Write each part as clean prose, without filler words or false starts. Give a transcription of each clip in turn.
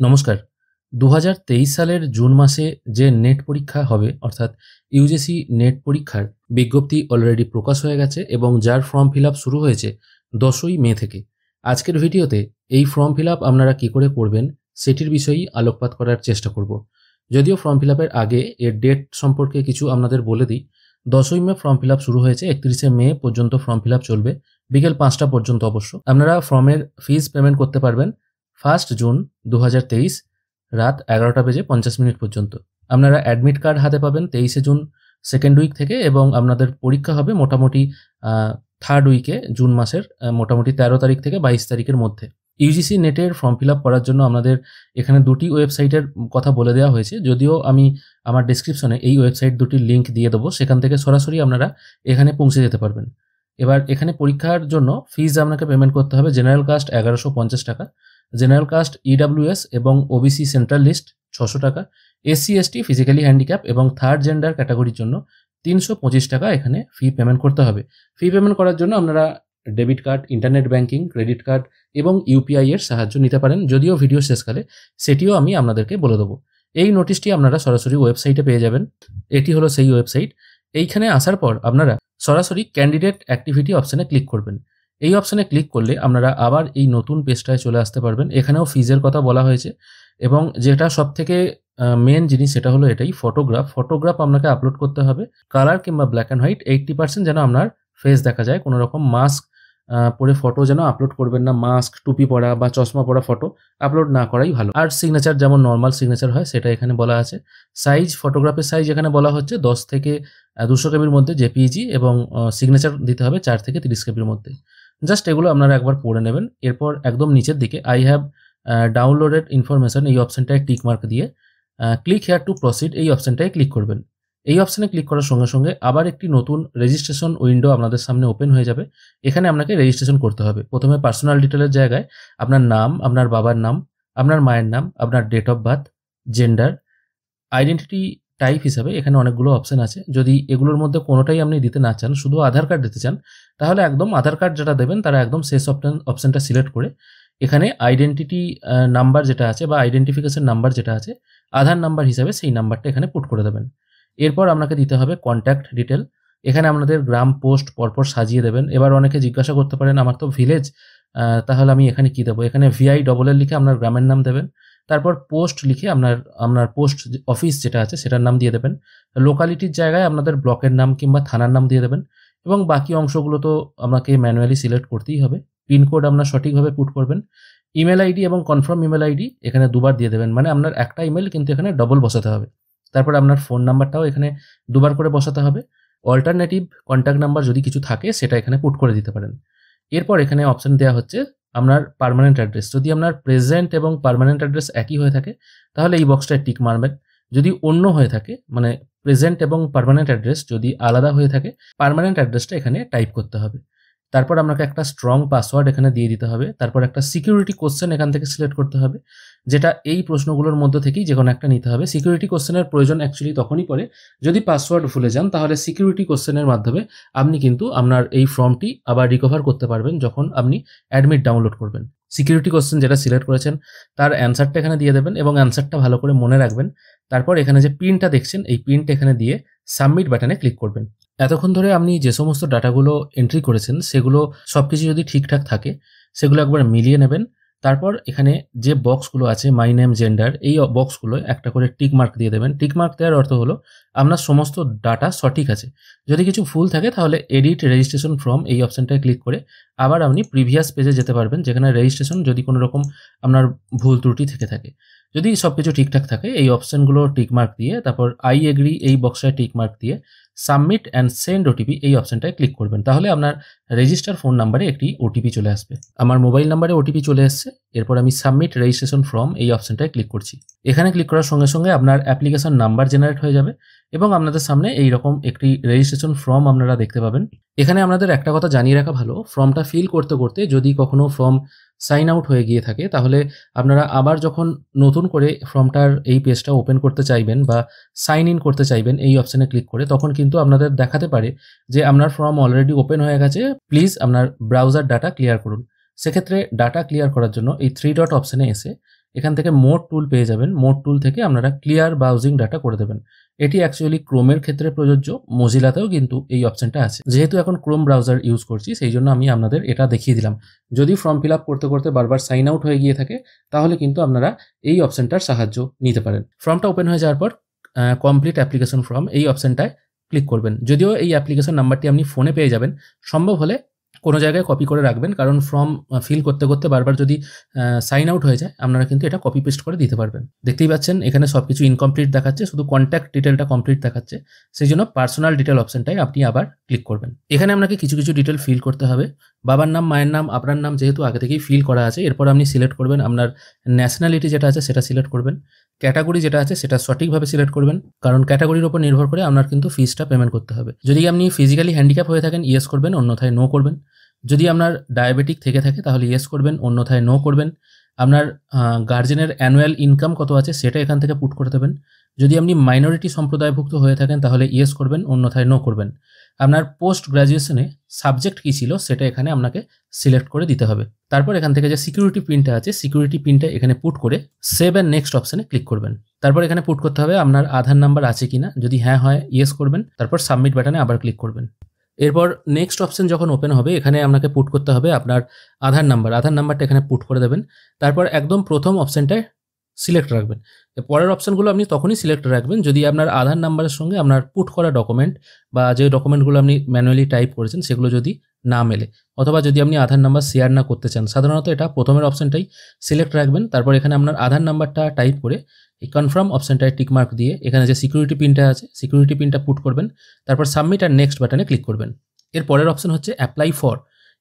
নমস্কার। ২০২৩ সালের জুন মাসে যে নেট পরীক্ষা হবে অর্থাৎ ইউজিসি নেট পরীক্ষার বিজ্ঞপ্তি অলরেডি প্রকাশ হয়ে গেছে এবং যার ফর্ম ফিল আপ শুরু হয়েছে ১০ই মে থেকে। আজকের ভিডিওতে এই ফর্ম ফিল আপ আপনারা কী করে করবেন সেটির বিষয়েই আলোকপাত করার চেষ্টা করব। যদিও ফর্ম ফিল আপের আগে এর ডেট সম্পর্কে কিছু আপনাদের বলে দিই। ১০ই মে ফর্ম ফিল আপ শুরু হয়েছে, ৩১শে মে পর্যন্ত ফর্ম ফিল আপ চলবে, বিকেল ৫টা পর্যন্ত অবশ্য। আপনারা ফর্মের ফিজ পেমেন্ট করতে পারবেন 1 জুন ২০২৩ রাত 11:50 পর্যন্ত। আপনারা অ্যাডমিট কার্ড হাতে পাবেন 23শে জুন সেকেন্ড উইক থেকে এবং আপনাদের পরীক্ষা হবে মোটামুটি থার্ড উইকে জুন মাসের মোটামুটি 13 তারিখ থেকে 22 তারিখের মধ্যে। ইউজিসি নেটের ফর্ম ফিল আপ করার জন্য আমাদের এখানে দুটি ওয়েবসাইটের কথা বলে দেওয়া হয়েছে, যদিও আমি আমার ডেসক্রিপশনে এই ওয়েবসাইট দুটির লিঙ্ক দিয়ে দেবো, সেখান থেকে সরাসরি আপনারা এখানে পৌঁছে যেতে পারবেন। এবার এখানে পরীক্ষার জন্য ফিজ আপনাকে পেমেন্ট করতে হবে। জেনারেল কাস্ট 1150 টাকা, জেনারেল কাস্ট ইডাব্লিউএস এবং ওবিসি সেন্ট্রাল লিস্ট 600 টাকা, এসসি এসটি ফিজিক্যালি হ্যান্ডিক্যাপ এবং থার্ড জেন্ডার ক্যাটাগরির জন্য 325 টাকা এখানে ফি পেমেন্ট করতে হবে। ফি পেমেন্ট করার জন্য আপনারা debit card, internet banking, credit card এবং ইউপিআই এর সাহায্য নিতে পারেন, যদিও ভিডিও শেষকালে সেটিও আমি আপনাদেরকে বলে দেবো। এই নোটিশটি আপনারা সরাসরি ওয়েবসাইটে পেয়ে যাবেন। এটি হলো সেই ওয়েবসাইট। এইখানে আসার পর আপনারা সরাসরি ক্যান্ডিডেট অ্যাক্টিভিটি অপশানে ক্লিক করবেন। এই অপশানে ক্লিক করলে আপনারা আবার এই নতুন পেজটায় চলে আসতে পারবেন। এখানেও ফিজের কথা বলা হয়েছে এবং যেটা সবথেকে মেন জিনিস সেটা হলো এটাই, ফটোগ্রাফ আপনাকে আপলোড করতে হবে। কালার কিংবা ব্ল্যাক অ্যান্ড হোয়াইট, 80% যেন আপনার ফেস দেখা যায়। কোনো রকম মাস্ক পরে ফটো যেন আপলোড করবেন না। মাস্ক, টুপি পরা বা চশমা পরা ফটো আপলোড না করাই ভালো। আর সিগনেচার যেমন নর্মাল সিগনেচার হয় সেটা এখানে বলা আছে। সাইজ, ফটোগ্রাফের সাইজ এখানে বলা হচ্ছে 10 থেকে 200 কেবির মধ্যে জেপিইজি এবং সিগনেচার দিতে হবে 4 থেকে 30 কেবির মধ্যে। জাস্ট এগুলো আপনারা একবার পড়ে নেবেন। এরপর একদম নিচের দিকে আই হ্যাভ ডাউনলোডেড ইনফরমেশন এই অপশানটায় টিক মার্ক দিয়ে ক্লিক হেয়ার টু প্রসিড এই অপশানটায় ক্লিক করবেন। এই অপশানে ক্লিক করার সঙ্গে সঙ্গে আবার একটি নতুন রেজিস্ট্রেশন উইন্ডো আপনাদের সামনে ওপেন হয়ে যাবে। এখানে আপনাকে রেজিস্ট্রেশন করতে হবে। প্রথমে পার্সোনাল ডিটেলের জায়গায় আপনার নাম, আপনার বাবার নাম, আপনার মায়ের নাম, আপনার date of birth, gender, identity type হিসাবে এখানে অনেকগুলো অপশান আছে। যদি এগুলোর মধ্যে কোনোটাই আপনি দিতে না চান, শুধু আধার কার্ড দিতে চান, তাহলে একদম আধার কার্ড যেটা দেবেন তারা একদম শেষ অপশানটা সিলেক্ট করে এখানে আইডেন্টিটি নাম্বার যেটা আছে বা আইডেন্টিফিকেশন নাম্বার যেটা আছে আধার নাম্বার হিসাবে সেই নাম্বারটা এখানে পুট করে দেবেন। এরপর আপনাকে দিতে হবে কন্ট্যাক্ট ডিটেল। এখানে আপনাদের গ্রাম, পোস্ট পরপর সাজিয়ে দেবেন। এবার অনেকে জিজ্ঞাসা করতে পারেন আমার তো ভিলেজ, তাহলে আমি এখানে কি দেবো? এখানে VI লিখে আপনার গ্রামের নাম দেবেন। তারপর পোস্ট লিখে আপনার পোস্ট অফিস যেটা আছে সেটার নাম দিয়ে দেবেন। লোকালিটির জায়গায় আপনাদের ব্লকের নাম কিংবা থানার নাম দিয়ে দেবেন এবং বাকি অংশগুলো তো আপনাকে ম্যানুয়ালি সিলেক্ট করতেই হবে। পিনকোড আপনার সঠিকভাবে পুট করবেন। ইমেল আইডি এবং কনফার্ম ইমেল আইডি এখানে দুবার দিয়ে দেবেন, মানে আপনার একটা ইমেল কিন্তু এখানে ডবল বসাতে হবে। তারপর আপনার ফোন নাম্বারটাও এখানে দুবার করে বসাতে হবে। অল্টারনেটিভ কন্ট্যাক্ট নাম্বার যদি কিছু থাকে সেটা এখানে পুট করে দিতে পারেন। এরপর এখানে অপশান দেওয়া হচ্ছে আপনার পার্মানেন্ট অ্যাড্রেস। যদি আপনার প্রেজেন্ট এবং পার্মানেন্ট অ্যাড্রেস একই হয়ে থাকে তাহলে এই বক্সটায় টিক মারবেন। যদি অন্য হয়ে থাকে, মানে প্রেজেন্ট এবং পার্মানেন্ট অ্যাড্রেস যদি আলাদা হয়ে থাকে, পার্মানেন্ট অ্যাড্রেসটা এখানে টাইপ করতে হবে। তারপর আপনাকে একটা স্ট্রং পাসওয়ার্ড এখানে দিয়ে দিতে হবে। তারপর একটা সিকিউরিটি কোশ্চেন এখান থেকে সিলেক্ট করতে হবে, যেটা এই প্রশ্নগুলোর মধ্যে থেকেই যে কোনো একটা নিতে হবে। সিকিউরিটি কোশ্চেনের প্রয়োজন অ্যাকচুয়ালি তখনই পড়ে যদি পাসওয়ার্ড ভুলে যান, তাহলে সিকিউরিটি কোশ্চেনের মাধ্যমে আপনি কিন্তু আপনার এই ফর্মটি আবার রিকভার করতে পারবেন যখন আপনি অ্যাডমিট ডাউনলোড করবেন। সিকিউরিটি কোশ্চেন যেটা সিলেক্ট করেছেন তার অ্যান্সারটা এখানে দিয়ে দেবেন এবং অ্যান্সারটা ভালো করে মনে রাখবেন। তারপর এখানে যে পিনটা দেখছেন এই পিনটা এখানে দিয়ে সাবমিট বাটনে ক্লিক করবেন। এতক্ষণ ধরে আপনি যে সমস্ত ডাটাগুলো এন্ট্রি করেছেন সেগুলো সব কিছু যদি ঠিকঠাক থাকে সেগুলো একবার মিলিয়ে নেবেন। তারপর এখানে যে বক্সগুলো আছে মাই নেম, জেন্ডার, এই বক্সগুলো একটা করে টিক মার্ক দিয়ে দেবেন। টিক মার্ক দেওয়ার অর্থ হলো আপনার সমস্ত ডাটা সঠিক আছে। যদি কিছু ভুল থাকে তাহলে এডিট রেজিস্ট্রেশন ফর্ম এই অপশানটায় ক্লিক করে আবার আপনি প্রিভিয়াস পেজে যেতে পারবেন, যেখানে রেজিস্ট্রেশন যদি কোনো রকম আপনার ভুল ত্রুটি থেকে থাকে। যদি সব কিছু ঠিকঠাক থাকে এই অপশানগুলো টিক মার্ক দিয়ে তারপর আই এগ্রি এই বক্সটায় টিক মার্ক দিয়ে সাবমিট অ্যান্ড সেন্ড ওটিপি এই অপশানটায় ক্লিক করবেন। তাহলে আপনার রেজিস্টার ফোন নাম্বারে একটি ওটিপি চলে আসবে। আমার মোবাইল নাম্বারে ওটিপি চলে এসছে। এরপর আমি সাবমিট রেজিস্ট্রেশন ফর্ম এই অপশানটায় ক্লিক করছি। এখানে ক্লিক করার সঙ্গে সঙ্গে আপনার অ্যাপ্লিকেশন নাম্বার জেনারেট হয়ে যাবে এবং আপনাদের সামনে এইরকম একটি রেজিস্ট্রেশন ফর্ম আপনারা দেখতে পাবেন। এখানে আপনাদের একটা কথা জানিয়ে রাখা ভালো, ফর্মটা ফিল করতে করতে যদি কখনো ফর্ম সাইন আউট হয়ে গিয়ে থাকে তাহলে আপনারা আবার যখন নতুন করে ফর্মটার এই পেজটা ওপেন করতে চাইবেন বা সাইন ইন করতে চাইবেন এই অপশানে ক্লিক করে, তখন কিন্তু আপনাদের দেখাতে পারে যে আপনার ফর্ম অলরেডি ওপেন হয়ে গেছে, প্লিজ আপনার ব্রাউজার ডাটা ক্লিয়ার করুন। সেক্ষেত্রে ডাটা ক্লিয়ার করার জন্য এই 3 ডট অপশানে এসে এখান থেকে মোড টুল পেয়ে যাবেন। মোড টুল থেকে আপনারা ক্লিয়ার ব্রাউজিং ডাটা করে দেবেন। এটি অ্যাকচুয়ালি ক্রোমের ক্ষেত্রে প্রযোজ্য, মোজিলাতেও কিন্তু এই অপশনটা আছে। যেহেতু এখন ক্রোম ব্রাউজার ইউজ করছি সেই জন্য আমি আপনাদের এটা দেখিয়ে দিলাম। যদি ফর্ম ফিল আপ করতে করতে বারবার সাইন আউট হয়ে গিয়ে থাকে তাহলে কিন্তু আপনারা এই অপশনটার সাহায্য নিতে পারেন। ফর্মটা ওপেন হয়ে যাওয়ার পর কমপ্লিট অ্যাপ্লিকেশন ফর্ম এই অপশনটায় ক্লিক করবেন। যদিও এই অ্যাপ্লিকেশন নাম্বারটি আপনি ফোনে পেয়ে যাবেন, সম্ভব হলে কোনো জায়গায় কপি করে রাখবেন, কারণ ফর্ম ফিল করতে করতে বারবার যদি সাইন আউট হয়ে যায় আপনারা কিন্তু এটা কপি পেস্ট করে দিতে পারবেন। দেখতেই পাচ্ছেন এখানে সব কিছু ইনকমপ্লিট দেখাচ্ছে, শুধু কন্ট্যাক্ট ডিটেলটা কমপ্লিট দেখাচ্ছে। সেই জন্য পার্সোনাল ডিটেল অপশনটায় আপনি আবার ক্লিক করবেন। এখানে আপনাকে কিছু কিছু ডিটেল ফিল করতে হবে। বাবার নাম, মায়ের নাম, আপনার নাম যেহেতু আগে থেকেই ফিল করা আছে, এরপর আপনি সিলেক্ট করবেন আপনার ন্যাশনালিটি যেটা আছে সেটা সিলেক্ট করবেন। ক্যাটাগরি যেটা আছে সেটা সঠিকভাবে সিলেক্ট করবেন, কারণ ক্যাটাগরির উপর নির্ভর করে আপনার কিন্তু ফিসটা পেমেন্ট করতে হবে। যদি আপনি ফিজিক্যালি হ্যান্ডিক্যাপ হয়ে থাকেন ইয়েস করবেন, অন্যথায় নো করবেন। যদি আপনার ডায়াবেটিক থেকে থাকে তাহলে ইয়েস করবেন, অন্যথায় নো করবেন। আপনার গার্জেনের অ্যানুয়াল ইনকাম কত আছে সেটা এখান থেকে পুট করে দেবেন। যদি আপনি মাইনরিটি সম্প্রদায়ভুক্ত হয়ে থাকেন তাহলে ইয়েস করবেন, অন্যথায় নো করবেন। আপনার পোস্ট গ্র্যাজুয়েশনে সাবজেক্ট কী ছিল সেটা এখানে আপনাকে সিলেক্ট করে দিতে হবে। তারপর এখান থেকে যে সিকিউরিটি পিনটা আছে, সিকিউরিটি পিনটা এখানে পুট করে সেভ অ্যান্ড নেক্সট অপশানে ক্লিক করবেন। তারপর এখানে পুট করতে হবে আপনার আধার নাম্বার আছে কিনা, যদি হ্যাঁ হয় ইয়েস করবেন, তারপর সাবমিট বাটনে আবার ক্লিক করবেন। এরপর নেক্সট অপশন যখন ওপেন হবে এখানে আপনাকে পুট করতে হবে আপনার আধার নাম্বারটা এখানে পুট করে দেবেন। তারপর একদম প্রথম অপশানটায় সিলেক্ট রাখবেন। পরের অপশানগুলো আপনি তখনই সিলেক্ট রাখবেন যদি আপনার আধার নাম্বারের সঙ্গে আপনার পুট করা ডকুমেন্ট বা যে ডকুমেন্টগুলো আপনি ম্যানুয়ালি টাইপ করেছেন সেগুলো যদি না মেলে, অথবা যদি আপনি আধার নাম্বার শেয়ার না করতে চান। সাধারণত এটা প্রথমের অপশানটাই সিলেক্ট রাখবেন। তারপর এখানে আপনার আধার নাম্বারটা টাইপ করে এই কনফার্ম অপশানটায় টিকমার্ক দিয়ে এখানে যে সিকিউরিটি পিনটা আছে সিকিউরিটি পিনটা পুট করবেন। তারপর সাবমিট আর নেক্সট বাটনে ক্লিক করবেন। এর পরের অপশন হচ্ছে অ্যাপ্লাই ফর।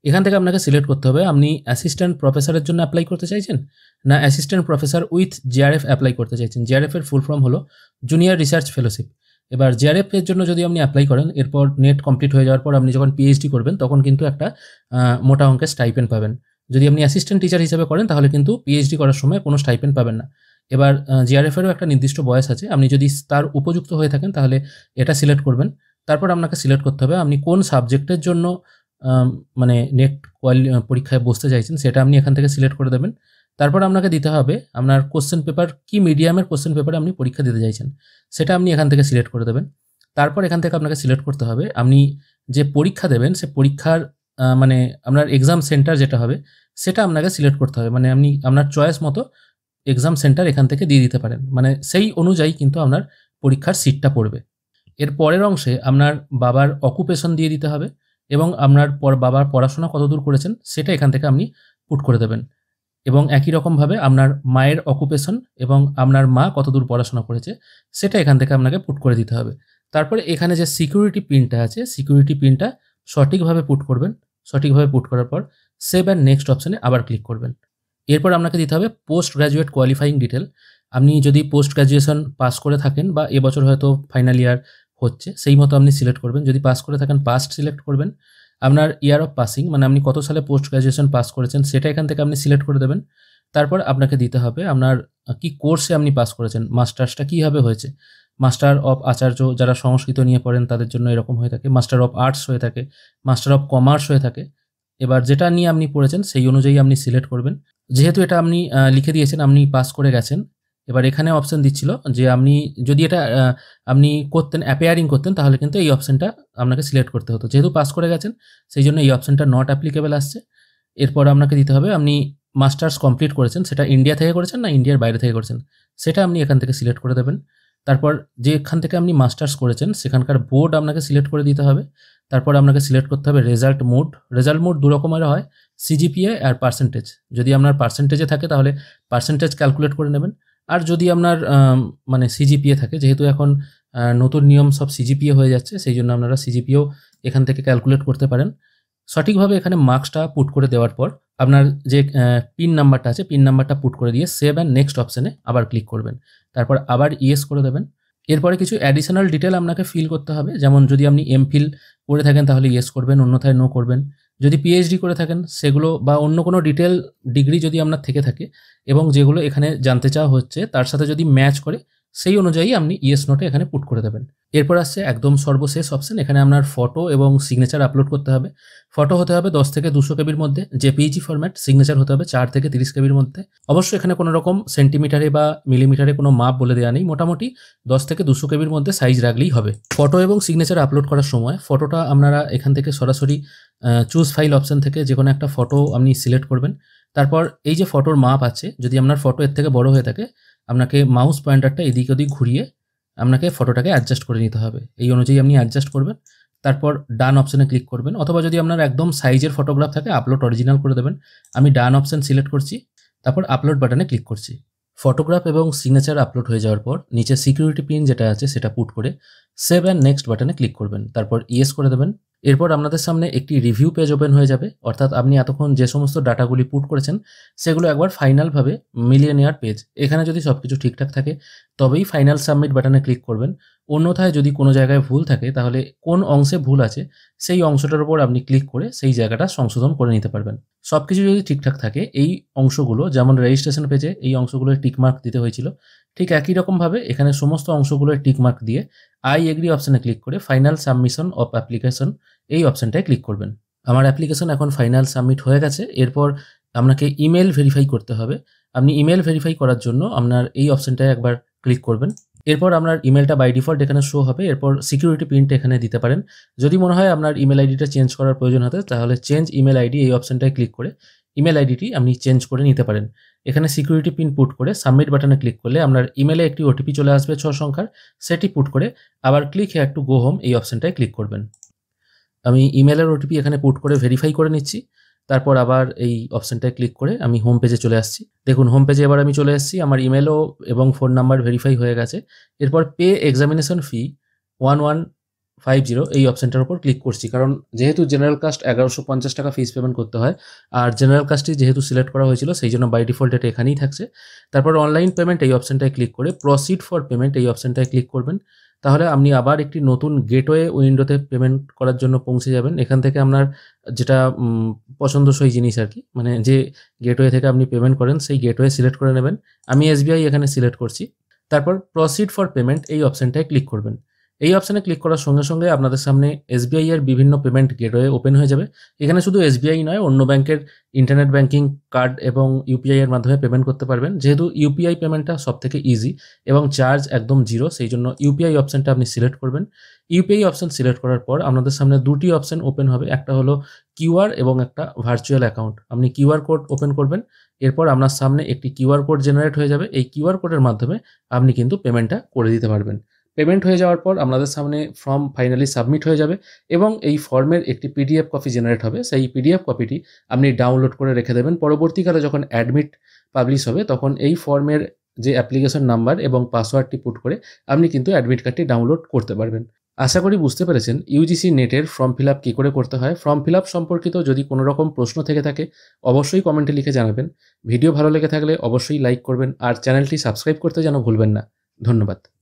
এখান থেকে আপনাকে সিলেক্ট করতে হবে আপনি অ্যাসিস্ট্যান্ট প্রফেসরের জন্য অ্যাপ্লাই করতে চাইছেন না assistant professor with JRF apply করতে চাইছেন। জিআরএফের ফুল ফর্ম হলো জুনিয়র রিসার্চ ফেলোশিপ। এবার জিআরএফ এর জন্য যদি আপনি অ্যাপ্লাই করেন, এরপর নেট কমপ্লিট হয়ে যাওয়ার পর আপনি যখন পিএইচডি করবেন তখন কিন্তু একটা মোটা অঙ্কের স্টাইপেন্ড পাবেন। যদি আপনি অ্যাসিস্ট্যান্ট টিচার হিসেবে করেন তাহলে কিন্তু পিএইচডি করার সময় কোনো স্টাইপেন্ড পাবেন না। এবার জিআরএফেরও একটা নির্দিষ্ট বয়স আছে, আপনি যদি তার উপযুক্ত হয়ে থাকেন তাহলে এটা সিলেক্ট করবেন। তারপর আপনাকে সিলেক্ট করতে হবে আপনি কোন সাবজেক্টের জন্য মানে নেট পরীক্ষায় বসতে চাইছেন সেটা আপনি এখান থেকে সিলেক্ট করে দেবেন। তারপর আপনাকে দিতে হবে আপনার কোশ্চেন পেপার কি মিডিয়ামের কোশ্চেন পেপারে আপনি পরীক্ষা দিতে চাইছেন সেটা আপনি এখান থেকে সিলেক্ট করে দেবেন। তারপর এখান থেকে আপনাকে সিলেক্ট করতে হবে আপনি যে পরীক্ষা দেবেন সে পরীক্ষার মানে আপনার এক্সাম সেন্টার যেটা হবে সেটা আপনাকে সিলেক্ট করতে হবে। মানে আপনি আপনার চয়েস মতো এক্সাম সেন্টার এখান থেকে দিয়ে দিতে পারেন, মানে সেই অনুযায়ী কিন্তু আপনার পরীক্ষার সিটটা পড়বে। এর পরের অংশে আপনার বাবার অকুপেশন দিয়ে দিতে হবে এবং আপনার বাবার পড়াশোনা কতদূর করেছেন সেটা এখান থেকে আপনি পুট করে দেবেন। এবং একই রকমভাবে আপনার মায়ের অকুপেশন এবং আপনার মা কতদূর পড়াশোনা করেছে সেটা এখান থেকে আপনাকে পুট করে দিতে হবে। তারপরে এখানে যে সিকিউরিটি পিনটা আছে সিকিউরিটি পিনটা সঠিকভাবে পুট করবেন। সঠিকভাবে পুট করার পর সেভ অ্যান্ড নেক্সট অপশানে আবার ক্লিক করবেন। এরপর আপনাকে দিতে হবে পোস্ট গ্র্যাজুয়েট কোয়ালিফাইং ডিটেল। আপনি যদি পোস্ট গ্র্যাজুয়েশন পাস করে থাকেন বা এবছর হয়তো ফাইনাল ইয়ার হচ্ছে সেই মতো আপনি সিলেক্ট করবেন। যদি পাস করে থাকেন পাস্ট সিলেক্ট করবেন। আপনার ইয়ার অফ পাসিং মানে আপনি কত সালে পোস্ট গ্র্যাজুয়েশন পাস করেছেন সেটা এখান থেকে আপনি সিলেক্ট করে দেবেন। তারপর আপনাকে দিতে হবে আপনার কি কোর্সে আপনি পাস করেছেন, মাস্টার্সটা কীভাবে হয়েছে। মাস্টার অফ আচার্য যারা সংস্কৃত নিয়ে পড়েন তাদের জন্য এরকম হয়ে থাকে, মাস্টার অফ আর্টস হয়ে থাকে, মাস্টার অফ কমার্স হয়ে থাকে। এবার যেটা নিয়ে আপনি পড়েছেন সেই অনুযায়ী আপনি সিলেক্ট করবেন। যেহেতু এটা আপনি লিখে দিয়েছেন আপনি পাস করে গেছেন, এবার এখানে অপশান দিচ্ছিল যে আপনি যদি এটা আপনি করতেন অ্যাপিয়ারিং করতেন তাহলে কিন্তু এই অপশানটা আপনাকে সিলেক্ট করতে হতো। যেহেতু পাস করে গেছেন সেই জন্য এই অপশানটা নট অ্যাপ্লিকেবল আসছে। এরপর আপনাকে দিতে হবে আপনি মাস্টার্স কমপ্লিট করেছেন সেটা ইন্ডিয়া থেকে করেছেন না ইন্ডিয়ার বাইরে থেকে করেছেন সেটা আপনি এখান থেকে সিলেক্ট করে দেবেন। তারপর যেখান থেকে আপনি মাস্টার্স করেছেন সেখানকার বোর্ড আপনাকে সিলেক্ট করে দিতে হবে। তারপর আপনাকে সিলেক্ট করতে হবে রেজাল্ট মোড। রেজাল্ট মোড দু রকমের হয়, সিজিপিএ আর পার্সেন্টেজ। যদি আপনার পার্সেন্টেজে থাকে তাহলে পার্সেন্টেজ ক্যালকুলেট করে নেবেন, আর যদি আপনার মানে সিজিপিএ থাকে, যেহেতু এখন নতুন নিয়ম সব সিজিপিএ হয়ে যাচ্ছে সেই জন্য আপনারা সিজিপিএও এখান থেকে ক্যালকুলেট করতে পারেন। সঠিকভাবে এখানে মার্কসটা পুট করে দেওয়ার পর আপনার যে পিন নাম্বারটা আছে পিন নাম্বারটা পুট করে দিয়ে সেভ অ্যান্ড নেক্সট অপশানে আবার ক্লিক করবেন। তারপর আবার ইয়েস করে দেবেন। এরপরে কিছু অ্যাডিশনাল ডিটেল আপনাকে ফিল করতে হবে, যেমন যদি আপনি এমফিল করে থাকেন তাহলে ইয়েস করবেন, অন্যথায় নো করবেন। যদি পিএইচডি করে থাকেন সেগুলো বা অন্য কোনো ডিটেল ডিগ্রি যদি আপনার থেকে থাকে এবং যেগুলো এখানে জানতে চাওয়া হচ্ছে তার সাথে যদি ম্যাচ করে সেই অনুযায়ী আপনি ইয়েস নোটে এখানে পুট করে দেবেন। এরপর আসছে একদম সর্বশেষ অপশন, এখানে আপনার ফটো এবং সিগনেচার আপলোড করতে হবে। ফটো হতে হবে 10 থেকে 200 কেবির মধ্যে, জেপিইজি ফরম্যাট। সিগনেচার হতে হবে 4 থেকে 30 কেবির মধ্যে। অবশ্যই এখানে কোনো রকম সেন্টিমিটারে বা মিলিমিটারে কোনো মাপ বলে দেওয়া নেই, মোটামুটি 10 থেকে 200 কেবির মধ্যে সাইজ রাখলেই হবে। ফটো এবং সিগনেচার আপলোড করার সময় ফটোটা আপনারা এখান থেকে সরাসরি চুজ ফাইল অপশন থেকে যে কোনো একটা ফটো আপনি সিলেক্ট করবেন। তারপর এই যে ফটোর মাপ আছে, যদি আপনার ফটো এর থেকে বড় হয়ে থাকে, আপনাকে মাউস পয়েন্টারটা এদিক ওদিক ঘুরিয়ে আপনাকে ফটোটাকে অ্যাডজাস্ট করে নিতে হবে। এই অনুযায়ী আপনি অ্যাডজাস্ট করবেন, তারপর ডান অপশনে ক্লিক করবেন, অথবা যদি আপনার একদম সাইজের ফটোগ্রাফ থাকে আপলোড অরিজিনাল করে দেবেন। আমি ডান অপশন সিলেক্ট করছি, তারপর আপলোড বাটনে ক্লিক করছি। ফটোগ্রাফ এবং সিগনেচার আপলোড হয়ে যাওয়ার পর নিচে সিকিউরিটি পিন যেটা আছে সেটা পুট করে সেভ অ্যান্ড নেক্সট বাটনে ক্লিক করবেন, তারপর ইয়েস করে দেবেন। এরপর আপনাদের সামনে একটি রিভিউ পেজ ওপেন হয়ে যাবে, অর্থাৎ আপনি এতক্ষণ যে সমস্ত ডাটাগুলি পুট করেছেন সেগুলো একবার ফাইনালভাবে মিলিয়ে নেওয়ার পেজ। এখানে যদি সব কিছু ঠিকঠাক থাকে তবেই ফাইনাল সাবমিট বাটনে ক্লিক করবেন। অন্যথায় যদি কোনো জায়গায় ভুল থাকে তাহলে কোন অংশে ভুল আছে সেই অংশটার উপর আপনি ক্লিক করে সেই জায়গাটা সংশোধন করে নিতে পারবেন। সব কিছু যদি ঠিকঠাক থাকে এই অংশগুলো, যেমন রেজিস্ট্রেশন পেজে এই অংশগুলোয় টিকমার্ক দিতে হয়েছিল, ঠিক একই রকমভাবে এখানে সমস্ত অংশগুলোয় টিকমার্ক দিয়ে আই এগ্রি অপশানে ক্লিক করে ফাইনাল সাবমিশন অফ অ্যাপ্লিকেশন এই অপশানটায় ক্লিক করবেন। আমার অ্যাপ্লিকেশন এখন ফাইনাল সাবমিট হয়ে গেছে। এরপর আপনাকে ইমেল ভেরিফাই করতে হবে। আপনি ইমেল ভেরিফাই করার জন্য আপনার এই অপশানটায় একবার ক্লিক করবেন। এরপর আপনার ইমেলটা বাই ডিফল্ট এখানে শো হবে। এরপর সিকিউরিটি পিনটা এখানে দিতে পারেন। যদি মনে হয় আপনার ইমেল আইডিটা চেঞ্জ করার প্রয়োজন হতে, তাহলে চেঞ্জ ইমেল আইডি এই অপশানটায় ক্লিক করে ইমেল আইডিটি আপনি চেঞ্জ করে নিতে পারেন। এখানে সিকিউরিটি পিন পুট করে সাবমিট বাটনে ক্লিক করলে আপনার ইমেলে একটি ওটিপি চলে আসবে 6 সংখ্যার, সেটি পুট করে আবার click here to go home এই অপশানটায় ক্লিক করবেন। আমি ইমেলের ওটিপি এখানে পুট করে ভেরিফাই করে নিচ্ছি, তারপর আবার এই অপশানটায় ক্লিক করে আমি হোম পেজে চলে আসছি। দেখুন হোম পেজে এবার আমি চলে এসেছি, আমার ইমেলও এবং ফোন নাম্বার ভেরিফাই হয়ে গেছে। এরপর পে এক্সামিনেশন ফি 1150 এই অপশানটার উপর ক্লিক করছি, কারণ যেহেতু জেনারেল কাস্ট 1150 টাকা ফিস পেমেন্ট করতে হয়, আর জেনারেল কাস্টটি যেহেতু সিলেক্ট করা হয়েছিল সেই জন্য বাই ডিফল্ট এটা এখানেই থাকছে। তারপর অনলাইন পেমেন্ট এই অপশানটায় ক্লিক করে প্রসিড ফর পেমেন্ট এই অপশানটায় ক্লিক করবেন। তাহলে আপনি আবার একটি নতুন গেটওয়ে উইন্ডোতে পেমেন্ট করার জন্য পৌঁছে যাবেন। এখান থেকে আপনার যেটা পছন্দসই জিনিস আর কি, মানে যে গেটওয়ে থেকে আপনি পেমেন্ট করেন সেই গেটওয়ে সিলেক্ট করে নেবেন। আমি এসবিআই এখানে সিলেক্ট করছি। তারপর প্রসিড ফর পেমেন্ট এই অপশানটায় ক্লিক করবেন। এই অপশানে ক্লিক করার সঙ্গে সঙ্গে আপনাদের সামনে এসবিআই এর বিভিন্ন পেমেন্ট গেটওয়ে ওপেন হয়ে যাবে। এখানে শুধু এসবিআই নয়, অন্য ব্যাংকের ইন্টারনেট ব্যাংকিং, কার্ড এবং ইউপিআই এর মাধ্যমে পেমেন্ট করতে পারবেন। যেহেতু ইউপিআই পেমেন্টটা সবথেকে ইজি এবং চার্জ একদম জিরো, সেই জন্য ইউপিআই অপশানটা আপনি সিলেক্ট করবেন। ইউপিআই অপশান সিলেক্ট করার পর আপনাদের সামনে দুটি অপশান ওপেন হবে, একটা হলো কিউআর এবং একটা ভার্চুয়াল অ্যাকাউন্ট। আপনি কিউআর কোড ওপেন করবেন, এরপর আপনার সামনে একটি কিউআর কোড জেনারেট হয়ে যাবে। এই কিউআর কোডের মাধ্যমে আপনি কিন্তু পেমেন্টটা করে দিতে পারবেন। পেমেন্ট হয়ে যাওয়ার পর আপনাদের সামনে ফর্ম ফাইনালি সাবমিট হয়ে যাবে এবং এই ফর্মের একটি পিডিএফ কপি জেনারেট হবে। সেই পিডিএফ কপিটি আপনি ডাউনলোড করে রেখে দেবেন। পরবর্তীকালে যখন অ্যাডমিট পাবলিশ হবে তখন এই ফর্মের যে অ্যাপ্লিকেশন নাম্বার এবং পাসওয়ার্ডটি পুট করে আপনি কিন্তু অ্যাডমিট কার্ডটি ডাউনলোড করতে পারবেন। আশা করি বুঝতে পেরেছেন ইউজিসি নেটের ফর্ম ফিল আপ কী করে করতে হয়। ফর্ম ফিল আপ সম্পর্কিত যদি কোনো রকম প্রশ্ন থেকে থাকে অবশ্যই কমেন্টে লিখে জানাবেন। ভিডিও ভালো লেগে থাকলে অবশ্যই লাইক করবেন আর চ্যানেলটি সাবস্ক্রাইব করতে যেন ভুলবেন না। ধন্যবাদ।